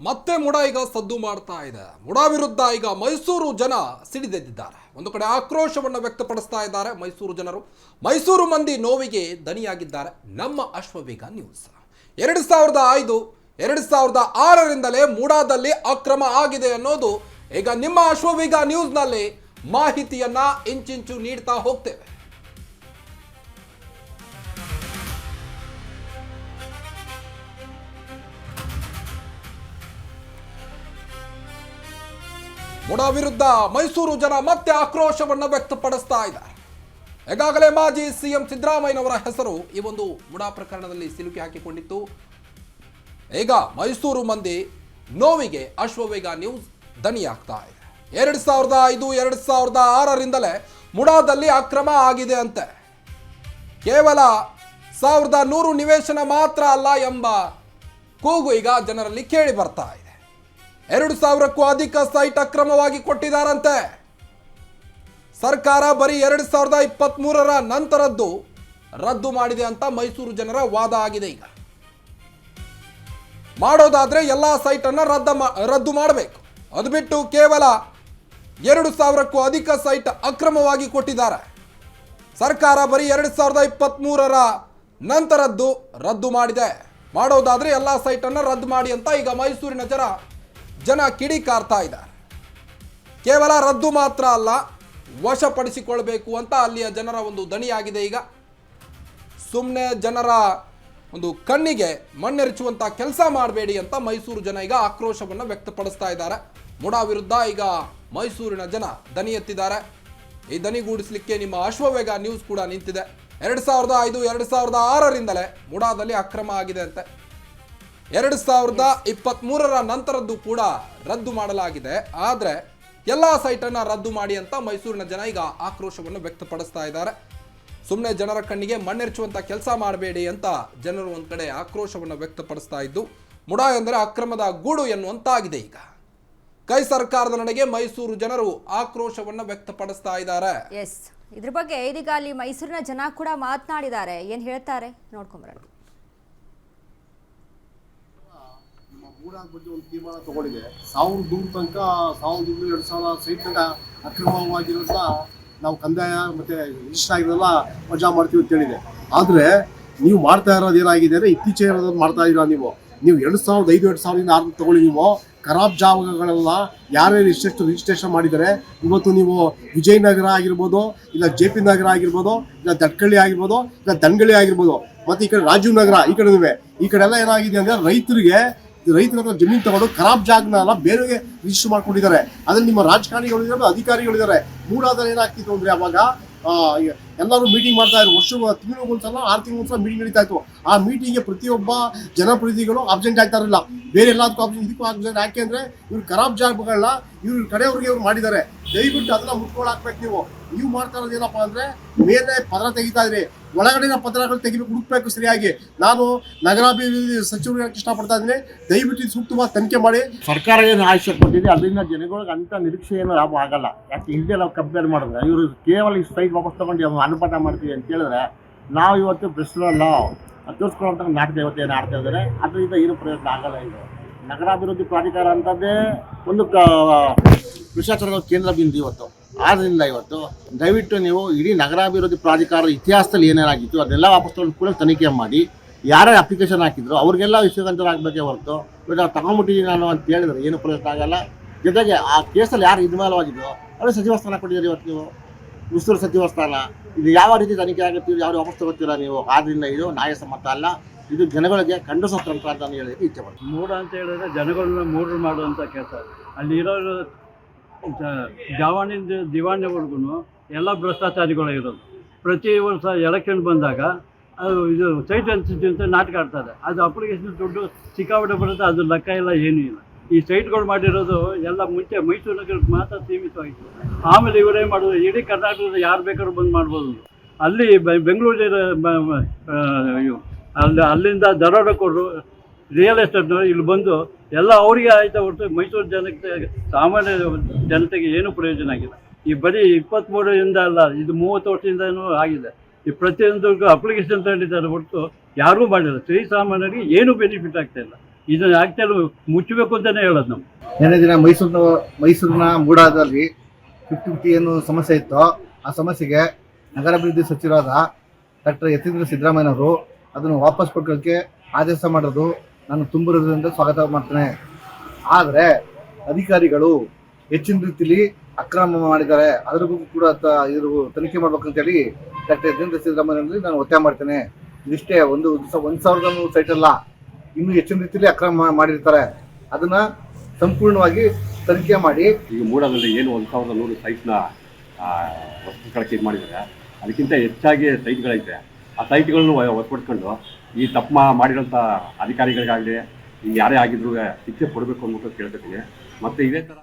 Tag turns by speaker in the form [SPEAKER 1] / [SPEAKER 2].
[SPEAKER 1] ಮತ್ತೆ ಮುಡ ಈಗ ಸದ್ದು ಮಾಡ್ತಾ ಇದೆ. ಮುಡ ವಿರುದ್ಧ ಈಗ ಮೈಸೂರು ಜನ ಸಿಡಿದೆದ್ದಿದ್ದಾರೆ. ಒಂದು ಕಡೆ ಆಕ್ರೋಶವನ್ನು ವ್ಯಕ್ತಪಡಿಸ್ತಾ ಇದ್ದಾರೆ ಮೈಸೂರು ಜನರು. ಮೈಸೂರು ಮಂದಿ ನೋವಿಗೆ ದನಿಯಾಗಿದ್ದಾರೆ ನಮ್ಮ ಅಶ್ವವೇಗ ನ್ಯೂಸ್. 2005 2006ರಿಂದಲೇ ಮುಡಾದಲ್ಲಿ ಅಕ್ರಮ ಆಗಿದೆ ಅನ್ನೋದು ಈಗ ನಿಮ್ಮ ಅಶ್ವವೇಗ ನ್ಯೂಸ್ನಲ್ಲಿ ಮಾಹಿತಿಯನ್ನ ಇಂಚಿಂಚು ನೀಡ್ತಾ ಹೋಗ್ತೇವೆ. ಮುಡಾ ವಿರುದ್ಧ ಮೈಸೂರು ಜನ ಮತ್ತೆ ಆಕ್ರೋಶವನ್ನು ವ್ಯಕ್ತಪಡಿಸ್ತಾ ಇದ್ದಾರೆ. ಈಗಾಗಲೇ ಮಾಜಿ ಸಿಎಂ ಸಿದ್ದರಾಮಯ್ಯನವರ ಹೆಸರು ಈ ಒಂದು ಮುಡಾ ಪ್ರಕರಣದಲ್ಲಿ ಸಿಲುಕಿ ಹಾಕಿಕೊಂಡಿತ್ತು. ಈಗ ಮೈಸೂರು ಮಂದಿ ನೋವಿಗೆ ಅಶ್ವವೇಗ ನ್ಯೂಸ್ ದನಿಯಾಗ್ತಾ ಇದೆ. 2005 2006ರಿಂದಲೇ ಮುಡಾದಲ್ಲಿ ಅಕ್ರಮ ಆಗಿದೆ ಅಂತೆ. ಕೇವಲ 1100 ನಿವೇಶನ ಮಾತ್ರ ಅಲ್ಲ ಎಂಬ ಕೂಗು ಈಗ ಜನರಲ್ಲಿ ಕೇಳಿ ಬರ್ತಾ ಇದೆ. 2000ಕ್ಕೂ ಅಧಿಕ ಸೈಟ್ ಅಕ್ರಮವಾಗಿ ಕೊಟ್ಟಿದ್ದಾರಂತೆ. ಸರ್ಕಾರ ಬರೀ 2023ರ ನಂತರದ್ದು ರದ್ದು ಮಾಡಿದೆ ಅಂತ ಮೈಸೂರು ಜನರ ವಾದ ಆಗಿದೆ. ಈಗ ಮಾಡೋದಾದ್ರೆ ಎಲ್ಲ ಸೈಟ್ ಅನ್ನ ರದ್ದು ಮಾಡಬೇಕು. ಅದು ಬಿಟ್ಟು ಕೇವಲ 2000ಕ್ಕೂ ಅಧಿಕ ಸೈಟ್ ಅಕ್ರಮವಾಗಿ ಕೊಟ್ಟಿದ್ದಾರೆ. ಸರ್ಕಾರ ಬರೀ 2023ರ ನಂತರದ್ದು ರದ್ದು ಮಾಡಿದೆ. ಮಾಡೋದಾದ್ರೆ ಎಲ್ಲ ಸೈಟ್ ಅನ್ನ ರದ್ದು ಮಾಡಿ ಅಂತ ಈಗ ಮೈಸೂರಿನ ಜನ ಕಿಡಿಕಾರ್ತಾ ಇದ್ದಾರೆ. ಕೇವಲ ರದ್ದು ಮಾತ್ರ ಅಲ್ಲ, ವಶಪಡಿಸಿಕೊಳ್ಬೇಕು ಅಂತ ಅಲ್ಲಿಯ ಜನರ ಒಂದು ದನಿಯಾಗಿದೆ. ಈಗ ಸುಮ್ಮನೆ ಜನರ ಒಂದು ಕಣ್ಣಿಗೆ ಮಣ್ಣೆರಚುವಂಥ ಕೆಲಸ ಮಾಡಬೇಡಿ ಅಂತ ಮೈಸೂರು ಜನ ಈಗ ಆಕ್ರೋಶವನ್ನು ವ್ಯಕ್ತಪಡಿಸ್ತಾ ಇದ್ದಾರೆ. ಮುಡಾ ವಿರುದ್ಧ ಈಗ ಮೈಸೂರಿನ ಜನ ದನಿ ಎತ್ತಿದ್ದಾರೆ. ಈ ದನಿಗೂಡಿಸಲಿಕ್ಕೆ ನಿಮ್ಮ ಅಶ್ವವೇಗ ನ್ಯೂಸ್ ಕೂಡ ನಿಂತಿದೆ. 2005 2006ರಿಂದಲೇ ಮುಡಾದಲ್ಲಿ ಅಕ್ರಮ ಆಗಿದೆ ಅಂತೆ. 2023ರ ನಂತರದ್ದು ಕೂಡ ರದ್ದು ಮಾಡಲಾಗಿದೆ. ಆದರೆ ಎಲ್ಲ ಸೈಟನ್ನು ರದ್ದು ಮಾಡಿ ಅಂತ ಮೈಸೂರಿನ ಜನ ಈಗ ಆಕ್ರೋಶವನ್ನು ವ್ಯಕ್ತಪಡಿಸ್ತಾ ಇದ್ದಾರೆ. ಸುಮ್ಮನೆ ಜನರ ಕಣ್ಣಿಗೆ ಮಣ್ಣೆರಚುವಂಥ ಕೆಲಸ ಮಾಡಬೇಡಿ ಅಂತ ಜನರು ಒಂದು ಕಡೆ ಆಕ್ರೋಶವನ್ನು ವ್ಯಕ್ತಪಡಿಸ್ತಾ ಇದ್ದು, ಮುಡಾ ಎಂದರೆ ಅಕ್ರಮದ ಗೂಡು ಎನ್ನುವಂತಾಗಿದೆ. ಈಗ ಕೈ ಸರ್ಕಾರದ ನಡೆಗೆ ಮೈಸೂರು ಜನರು ಆಕ್ರೋಶವನ್ನು ವ್ಯಕ್ತಪಡಿಸ್ತಾ ಇದ್ದಾರೆ.
[SPEAKER 2] ಎಸ್, ಇದ್ರ ಬಗ್ಗೆ ಇದೀಗ ಅಲ್ಲಿ ಮೈಸೂರಿನ ಜನ ಕೂಡ ಮಾತನಾಡಿದ್ದಾರೆ. ಏನು ಹೇಳ್ತಾರೆ ನೋಡ್ಕೊಂಬರೋಣ.
[SPEAKER 3] ಮೂಡಾದ ಬಗ್ಗೆ ಒಂದು ತೀರ್ಮಾನ ತಗೊಂಡಿದೆ. 1000 ದೂರ ತನಕ 1200 2000 ಸೈಟ್ ತನಕ ಅಕ್ರಮವಾಗಿರೋದ ನಾವು ಕಂದಾಯ ಮತ್ತೆ ರಿಜಿಸ್ಟರ್ ಆಗಿರೋದೆಲ್ಲ ವಜಾ ಮಾಡ್ತೀವಿ ಅಂತ ಹೇಳಿದೆ. ಆದರೆ ನೀವು ಮಾಡ್ತಾ ಇರೋದು ಏನಾಗಿದೆ ಅಂದರೆ ಇತ್ತೀಚೆಗೆ ಇರೋದನ್ನು ಮಾಡ್ತಾ ಇದ್ದೀರಾ. ನೀವು 2005 2006 ತಗೊಳ್ಳಿ. ನೀವು ಖರಾಬ್ ಜಾಗಗಳೆಲ್ಲ ಯಾರ್ಯಾರು ಎಷ್ಟೆಷ್ಟು ರಿಜಿಸ್ಟ್ರೇಷನ್ ಮಾಡಿದ್ದಾರೆ. ಇವತ್ತು ನೀವು ವಿಜಯನಗರ ಆಗಿರ್ಬೋದು, ಇಲ್ಲ JP ನಗರ ಆಗಿರ್ಬೋದು, ಇಲ್ಲ ದಟ್ಕಳ್ಳಿ ಆಗಿರ್ಬೋದು, ಇಲ್ಲ ದಂಗಳಿ ಆಗಿರ್ಬೋದು, ಮತ್ತು ಈ ಕಡೆ ರಾಜೀವ್ ನಗರ ಈ ಕಡೆ ಎಲ್ಲ ಏನಾಗಿದೆ ಅಂದರೆ ರೈತರ ಹತ್ರ ಜಮೀನು ತಗೊಂಡು ಖರಾಬ್ ಜಾಗನೆಲ್ಲ ಬೇರೆಗೆ ರಿಜಿಸ್ಟರ್ ಮಾಡ್ಕೊಂಡಿದ್ದಾರೆ. ಅದ್ರಲ್ಲಿ ನಿಮ್ಮ ರಾಜಕಾರಣಿಗಳಿದ್ದಾರೆ, ಅಧಿಕಾರಿಗಳಿದ್ದಾರೆ. ಮೂಡಾದಲ್ಲಿ ಏನಾಗ್ತಿತ್ತು ಅಂದರೆ ಅವಾಗ ಎಲ್ಲರೂ ಮೀಟಿಂಗ್ ಮಾಡ್ತಾ ಇದ್ರು. ತಿಂಗಳಿಗೊಂದ್ಸಲ 6 ತಿಂಗಳಿಗೊಂದ್ಸಲ ಮೀಟಿಂಗ್ ನಡೀತಾ ಇತ್ತು. ಆ ಮೀಟಿಂಗ್ಗೆ ಪ್ರತಿಯೊಬ್ಬ ಜನಪ್ರತಿನಿಧಿಗಳು ಅಬ್ಸೆಂಟ್ ಆಗ್ತಾ ಇರಲಿಲ್ಲ. ಬೇರೆ ಎಲ್ಲದಕ್ಕೂ ಇದಕ್ಕೂ ಅಬ್ಸೆಂಟ್. ಯಾಕೆ ಅಂದರೆ ಇವ್ರು ಖರಾಬ್ ಜಾಗಗಳನ್ನ ಇವ್ರ ಕಡೆಯವ್ರಿಗೆ ಇವ್ರು ಮಾಡಿದ್ದಾರೆ. ದಯವಿಟ್ಟು ಅದನ್ನ ಮುಟ್ಕೊಳಾಕ್ಬೇಕು. ನೀವು ಮಾಡ್ತಾ ಇರೋದು ಏನಪ್ಪ ಅಂದರೆ ಮೇಲೆ ಪತ್ರ ತೆಗಿತಾ ಇದ್ರಿ, ಒಳಗಡೆನ ಪತ್ರಗಳು ಹುಡುಕ್ಬೇಕು ಸರಿಯಾಗಿ. ನಾನು ನಗರಾಭಿವೃದ್ಧಿ ಸಚಿವರು ಇಷ್ಟಪಡ್ತಾ ಇದ್ದೀನಿ, ದಯವಿಟ್ಟು ಸೂಕ್ತವಾಗಿ ತನಿಖೆ ಮಾಡಿ. ಸರ್ಕಾರ ಏನು ಆಶ್ಚರ್ಯ ಪಟ್ಟಿದೆ, ಅದರಿಂದ ಜನಗಳಿಗೆ ಅಂತ ನಿರೀಕ್ಷೆ ಏನು ಲಾಭ ಆಗಲ್ಲ. ಯಾಕೆ ಹಿಂದೆ ನಾವು ಕಂಪೇರ್ ಮಾಡಿದ್ರೆ ಇವರು ಕೇವಲ ಈ ಸೈಟ್ ವಾಪಸ್ ತಗೊಂಡು ಅನುಪಾತ ಮಾಡ್ತೀವಿ ಅಂತ ಹೇಳಿದ್ರೆ, ನಾವು ಇವತ್ತು ಬ್ರೆಸ್ಟ್ರಲ್ಲ ತೋರಿಸ್ಕೊಳ್ಳೋಂಥ ನಾಟಕ ಇವತ್ತೇನು ಆಡ್ತಾ ಇದ್ದಾರೆ. ಅದರಿಂದ ಏನು ಪ್ರಯೋಜನ ಆಗಲ್ಲ. ಇದು ನಗರಾಭಿವೃದ್ಧಿ ಪ್ರಾಧಿಕಾರ ಅಂತಂದೇ ಒಂದು ವಿಷಾಚರಣೆ ಕೇಂದ್ರ ಬಿಂದು ಇವತ್ತು. ಆದ್ದರಿಂದ ಇವತ್ತು ದಯವಿಟ್ಟು ನೀವು ಇಡೀ ನಗರಾಭಿವೃದ್ಧಿ ಪ್ರಾಧಿಕಾರದ ಇತಿಹಾಸದಲ್ಲಿ ಏನೇನಾಗಿತ್ತು ಅದನ್ನೆಲ್ಲ ವಾಪಸ್ ತಗೊಂಡು ಕೂಡ ತನಿಖೆ ಮಾಡಿ, ಯಾರೇ ಅಪ್ಲಿಕೇಶನ್ ಹಾಕಿದ್ರು ಅವ್ರಿಗೆಲ್ಲ ವಿಷಯಗಂತರಾಗಬೇಕೇ ಹೊರತು ಇವಾಗ ತಗೊಂಡ್ಬಿಟ್ಟಿದ್ದೀನಿ ನಾನು ಅಂತ ಹೇಳಿದ್ರೆ ಏನು ಪ್ರಯೋಜನ ಆಗಲ್ಲ. ಜೊತೆಗೆ ಆ ಕೇಸಲ್ಲಿ ಯಾರು ಇನ್ವಾಲ್ವ್ ಅವರೇ ಸಚಿವ ಸ್ಥಾನ ಕೊಟ್ಟಿದ್ದೀರಿ. ಇವತ್ತು ನೀವು ಉಸ್ತುವಾರಿ ಸಚಿವ ಸ್ಥಾನ, ಇದು ಯಾವ ರೀತಿ ತನಿಖೆ ಆಗುತ್ತೆ, ಯಾವ ವಾಪಸ್ ತಗೋತೀರಾ ನೀವು? ಆದ್ದರಿಂದ ಇದು ನ್ಯಾಯಸಮ್ಮತ ಅಲ್ಲ. ಇದು ಜನಗಳಿಗೆ ಖಂಡಿಸೋ ತಂತ್ರ ಅಂತ ನಾನು ಹೇಳೋಕ್ಕೆ ಇಚ್ಛೆ ಪಡ್ತೀನಿ.
[SPEAKER 4] ಮೂಡ ಅಂತ ಹೇಳಿದ್ರೆ ಜನಗಳನ್ನ ಮೂಢರು ಮಾಡುವಂಥ ಕೆಲಸ. ಅಲ್ಲಿರೋರು ಜವಾನಿಂದ ದಿವಾಣಿವರೆಗೂ ಎಲ್ಲ ಭ್ರಷ್ಟಾಚಾರಿಗಳು ಇರೋದು. ಪ್ರತಿ ವರ್ಷ ಎಲೆಕ್ಷನ್ ಬಂದಾಗ ಅದು ಇದು ಸೈಟ್ ಅಂತ ನಾಟಕ ಆಡ್ತಾರೆ. ಅದು ಅಪ್ಲಿಕೇಶನ್ ದುಡ್ಡು ಸಿಕ್ಕಾಪಟ್ಟೆ ಬರುತ್ತೆ, ಅದು ಲೆಕ್ಕ ಇಲ್ಲ, ಏನೂ ಇಲ್ಲ. ಈ ಸೈಟ್ಗಳು ಮಾಡಿರೋದು ಎಲ್ಲ ಮುಂಚೆ ಮೈಸೂರು ನಗರಕ್ಕೆ ಮಾತ್ರ ಸೀಮಿತವಾಗಿತ್ತು. ಆಮೇಲೆ ಇವರೇ ಮಾಡೋದು ಇಡೀ ಕರ್ನಾಟಕದ ಯಾರು ಬೇಕಾದ್ರೂ ಬಂದು ಮಾಡ್ಬೋದು. ಅಲ್ಲಿ ಬೆಂಗಳೂರಿನ ಅಲ್ಲಿಂದ ದರೋಡೆಕೋರರು ರಿಯಲ್ ಎಸ್ಟೇಟ್ನವರು ಇಲ್ಲಿ ಬಂದು ಎಲ್ಲ ಅವರಿಗೆ ಆಯ್ತಾ ಹೊರತು ಮೈಸೂರು ಜನಕ್ಕೆ ಸಾಮಾನ್ಯ ಜನತೆಗೆ ಏನೂ ಪ್ರಯೋಜನ ಆಗಿಲ್ಲ. ಈ ಬರೀ 23ರಿಂದ ಅಲ್ಲ, ಇದು 30 ವರ್ಷದಿಂದನೂ ಆಗಿದೆ. ಈ ಪ್ರತಿಯೊಂದು ಅಪ್ಲಿಕೇಶನ್ ತಗೊಂಡಿದ್ದಾರೆ ಹೊರತು ಯಾರೂ ಮಾಡಿಲ್ಲ. ಶ್ರೀಸಾಮಾನ್ಯರಿಗೆ ಏನೂ ಬೆನಿಫಿಟ್ ಆಗ್ತಾ ಇಲ್ಲ. ಇದನ್ನು ಯಾಕೆ ಮುಚ್ಚಬೇಕು ಅಂತಲೇ ಹೇಳೋದು ನಾವು.
[SPEAKER 5] ನಿನ್ನೆ ದಿನ ಮೈಸೂರಿನ ಮೂಡಾದಲ್ಲಿ 50-50 ಏನು ಸಮಸ್ಯೆ ಇತ್ತು, ಆ ಸಮಸ್ಯೆಗೆ ನಗರಾಭಿವೃದ್ಧಿ ಸಚಿವರಾದ ಡಾಕ್ಟರ್ ಯತೀಂದ್ರ ಸಿದ್ದರಾಮಯ್ಯನವರು ಅದನ್ನು ವಾಪಸ್ ಕೊಡೋಕ್ಕೆ ಆದೇಶ ಮಾಡೋದು ನಾನು ತುಂಬ ಹೃದಯದಿಂದ ಸ್ವಾಗತ ಮಾಡ್ತೇನೆ. ಆದರೆ ಅಧಿಕಾರಿಗಳು ಹೆಚ್ಚಿನ ರೀತಿಯಲ್ಲಿ ಅಕ್ರಮ ಮಾಡಿದ್ದಾರೆ, ಅದ್ರ ಬಗ್ಗೆ ಕೂಡ ಇವರು ತನಿಖೆ ಮಾಡ್ಬೇಕಂತೇಳಿ ಡಾಕ್ಟರ್ ಯತೀಂದ್ರ ಸಿದ್ದರಾಮಯ್ಯನಲ್ಲಿ ನಾನು ಒತ್ತಾಯ ಮಾಡ್ತೇನೆ. ಇದಿಷ್ಟೇ 1,300 ಸೈಟ್ ಅಲ್ಲ, ಇನ್ನೂ ಹೆಚ್ಚಿನ ರೀತಿಯಲ್ಲಿ ಅಕ್ರಮ ಮಾಡಿರ್ತಾರೆ. ಅದನ್ನ ಸಂಪೂರ್ಣವಾಗಿ ತನಿಖೆ ಮಾಡಿ.
[SPEAKER 6] ಈಗ ಮೂಡಾದಲ್ಲಿ ಏನು 1,100 ಸೈಟ್ನ ವಸ್ತುಗಳಕ್ಕೆ ಇದು ಮಾಡಿದ್ದಾರೆ, ಅದಕ್ಕಿಂತ ಹೆಚ್ಚಾಗಿ ಸೈಟ್ಗಳೈತೆ. ಆ ಸೈಟ್ಗಳನ್ನು ಒತ್ಕೊಡ್ಕೊಂಡು ಈ ತಪ್ಪು ಮಾಡಿರೋಂಥ ಅಧಿಕಾರಿಗಳಿಗಾಗಲಿ ಈಗ ಯಾರೇ ಆಗಿದ್ರು ಶಿಕ್ಷೆ ಕೊಡಬೇಕು ಅಂದ್ಬಿಟ್ಟು ಕೇಳ್ಕೊತೀನಿ. ಮತ್ತು ಇದೇ ಥರ